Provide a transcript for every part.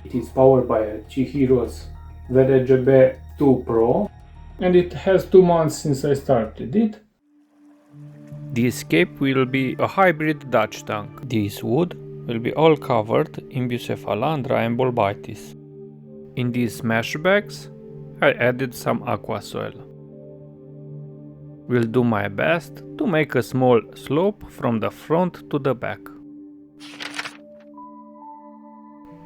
It is powered by a Chihiro's VDGB 2 Pro, and it has 2 months since I started it. The escape will be a hybrid Dutch tank. This wood will be all covered in bucephalandra and bulbitis. In these mesh bags, I added some aqua soil. Will do my best to make a small slope from the front to the back.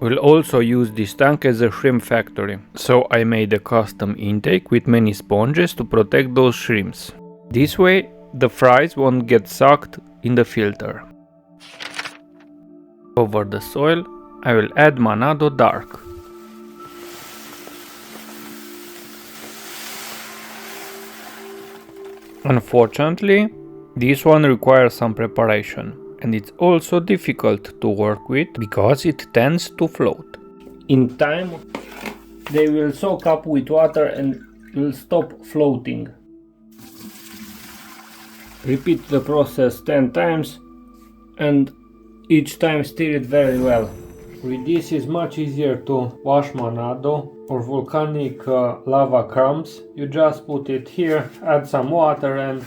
We'll also use this tank as a shrimp factory, so I made a custom intake with many sponges to protect those shrimps. This way the fries won't get sucked in the filter. Over the soil I will add Manado Dark. Unfortunately, this one requires some preparation, and it's also difficult to work with because it tends to float. In time, they will soak up with water and will stop floating. Repeat the process 10 times and each time stir it very well. With this is much easier to wash Manado or volcanic lava crumbs. You just put it here, add some water and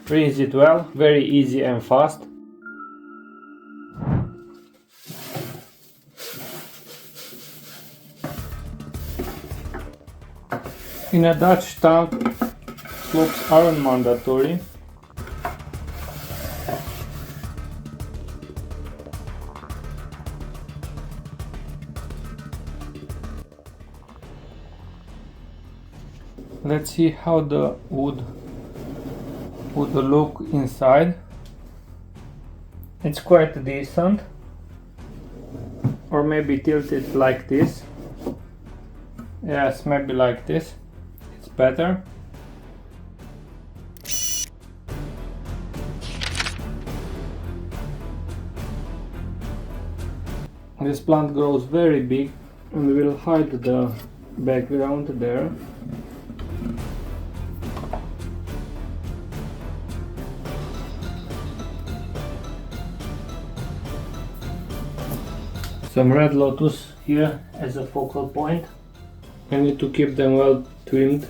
rinse it well. Very easy and fast. In a Dutch tank, slopes aren't mandatory. Let's see how the wood would look inside. It's quite decent. Or maybe tilt it like this. Yes, maybe like this. It's better. This plant grows very big and will hide the background there. Some red lotus here as a focal point. I need to keep them well trimmed.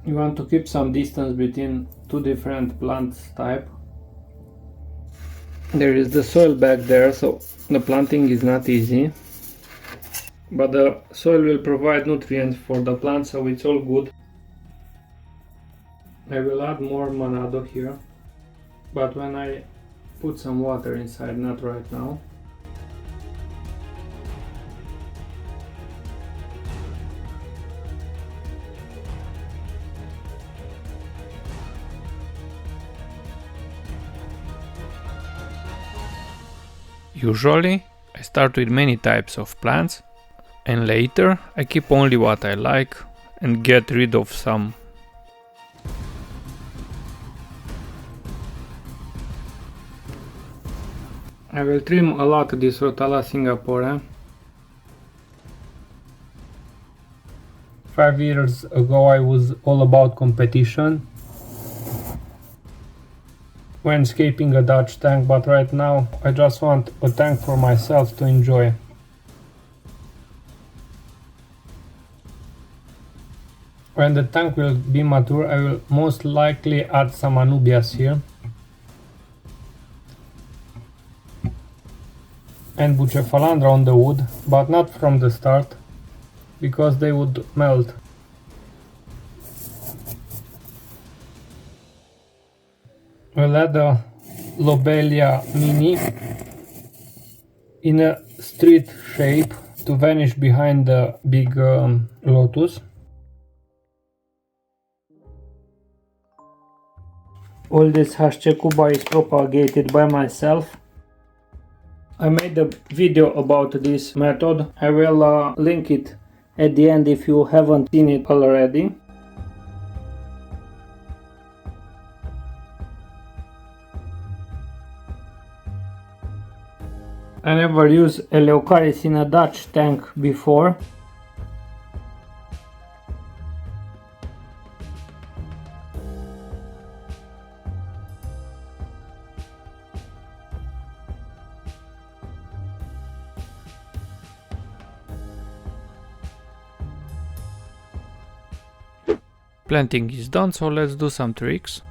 You want to keep some distance between two different plant types. There is the soil back there, so the planting is not easy. But the soil will provide nutrients for the plant, so it's all good. I will add more Manado here, but when I put some water inside, not right now. Usually, I start with many types of plants, and later I keep only what I like and get rid of some. I will trim a lot this Rotala Singapore. 5 years ago I was all about competition when escaping a Dutch tank, but right now I just want a tank for myself to enjoy. When the tank will be mature, I will most likely add some Anubias here and bucephalandra on the wood, but not from the start because they would melt. We'll add a lobelia mini in a street shape to vanish behind the big lotus. All this Hashchekuba is propagated by myself. I made a video about this method. I will link it at the end if you haven't seen it already. I never used Eleucharis in a Dutch tank before. Planting is done, so let's do some tricks.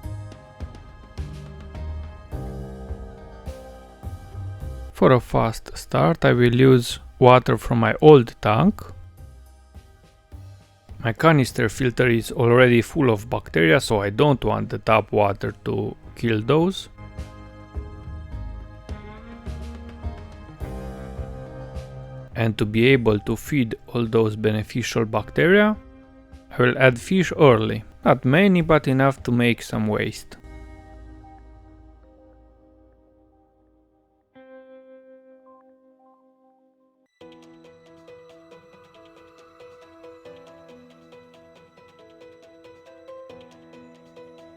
For a fast start, I will use water from my old tank. My canister filter is already full of bacteria, so I don't want the tap water to kill those. And to be able to feed all those beneficial bacteria, I will add fish early. Not many, but enough to make some waste.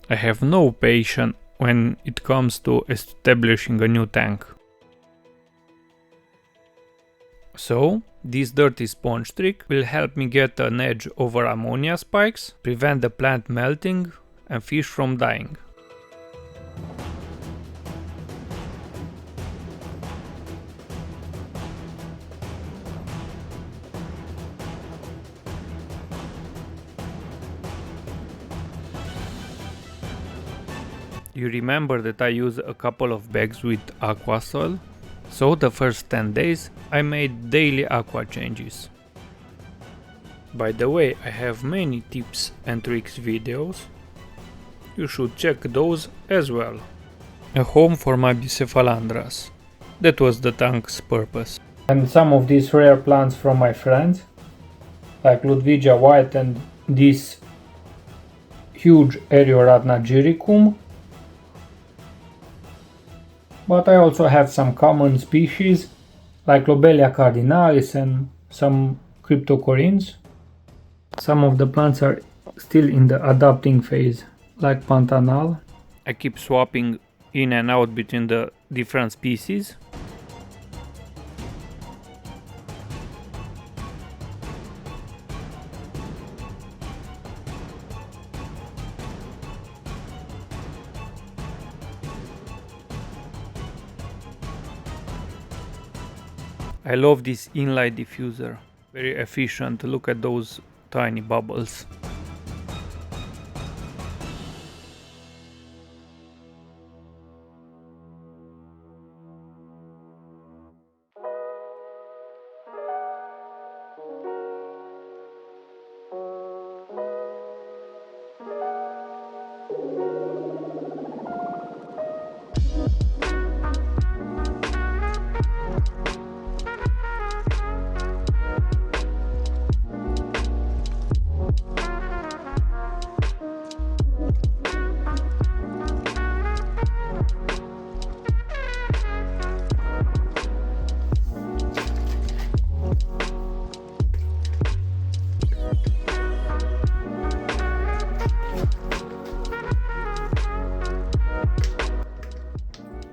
I have no patience when it comes to establishing a new tank. So, this dirty sponge trick will help me get an edge over ammonia spikes, prevent the plant melting and fish from dying. You remember that I used a couple of bags with aqua soil? So the first 10 days I made daily aqua changes. By the way, I have many tips and tricks videos. You should check those as well. A home for my bucephalandras. That was the tank's purpose. And some of these rare plants from my friends, like Ludwigia white and this huge Erioratna gyricum. But I also have some common species like Lobelia cardinalis and some cryptocorynes. Some of the plants are still in the adapting phase, like Pantanal. I keep swapping in and out between the different species. I love this inlight diffuser, very efficient. Look at those tiny bubbles.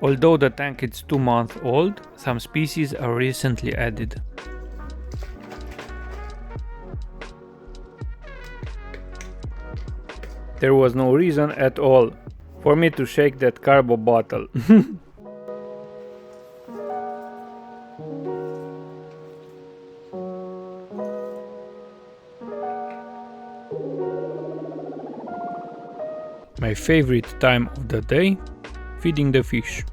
Although the tank is 2 months old, some species are recently added. There was no reason at all for me to shake that carbo bottle. My favorite time of the day, feeding the fish.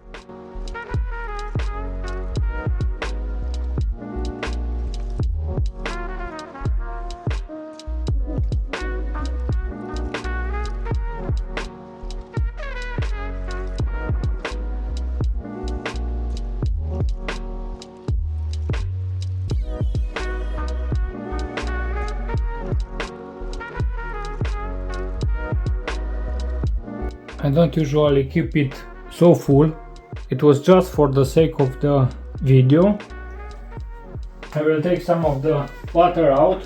I don't usually keep it so full. It was just for the sake of the video. I will take some of the water out.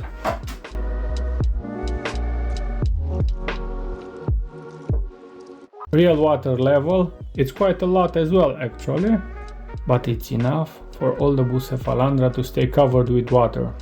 Real water level, it's quite a lot as well actually. but it's enough for all the bucephalandra to stay covered with water.